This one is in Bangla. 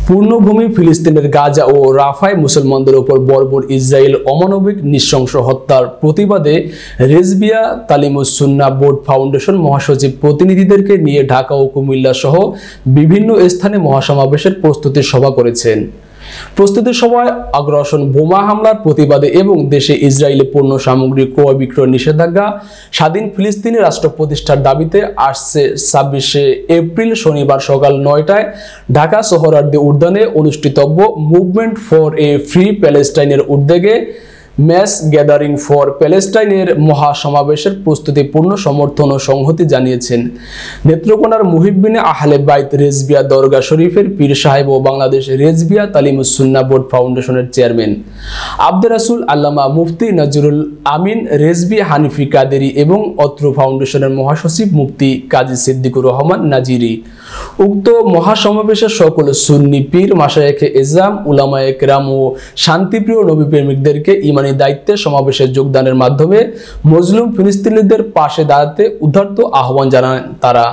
পূর্ণভূমি ফিলিস্তিনের গাজা ও রাফায় মুসলমানদের উপর বর্বর ইসরায়েল অমানবিক নৃশংস হত্যার প্রতিবাদে রেজবিয়া তালিমুস সুন্নাহ বোর্ড ফাউন্ডেশন মহাসচিব প্রতিনিধিদেরকে নিয়ে ঢাকা ও কুমিল্লা সহ বিভিন্ন স্থানে মহাসমাবেশের প্রস্তুতি সভা করেছেন। প্রস্তুতি সভায় আগ্রাসন, বোমা হামলার প্রতিবাদে এবং দেশে ইসরায়েলি পণ্য সামগ্রী ক্রয় বিক্রয় নিষেধাজ্ঞা, স্বাধীন ফিলিস্তিনি রাষ্ট্র প্রতিষ্ঠার দাবিতে আসছে 26শে এপ্রিল শনিবার সকাল 9টায় ঢাকা সোহরাওয়ার্দী উদ্যানে অনুষ্ঠিতব্য মুভমেন্ট ফর এ ফ্রি প্যালেস্টাইনের উদ্যোগে ম্যাস গ্যাদারিং ফর প্যালেস্টাইনের মহাসমাবেশের প্রস্তুতি পূর্ণ সমর্থন ও সংহতি জানিয়েছেন নেত্রকোনার মুহিব্বিনে আহলে বাইত রেজবিয়া দরগা শরীফের পীর সাহেব ও বাংলাদেশ রেজবিয়া তালিমুস সুন্নাহ বোর্ড ফাউন্ডেশনের চেয়ারম্যান আব্দুর রাসূল আল্লামা মুফতি নজরুল আমিন রেজবি হানিফি কাদেরী এবং অত্র ফাউন্ডেশনের মহাসচিব মুফতি কাজী সিদ্দিকুর রহমান নাজিরি। উক্ত মহাসমাবেশে সকল সুন্নি পীর, মাশায়েখে এজাম, উলামায়ে কেরাম ও শান্তিপ্রিয় নবী প্রেমিকদেরকে ইমানি দায়িত্বে সমাবেশে যোগদানের মাধ্যমে মজলুম ফিলিস্তিনিদের পাশে দাঁড়াতে উদাত্ত আহ্বান জানান তারা।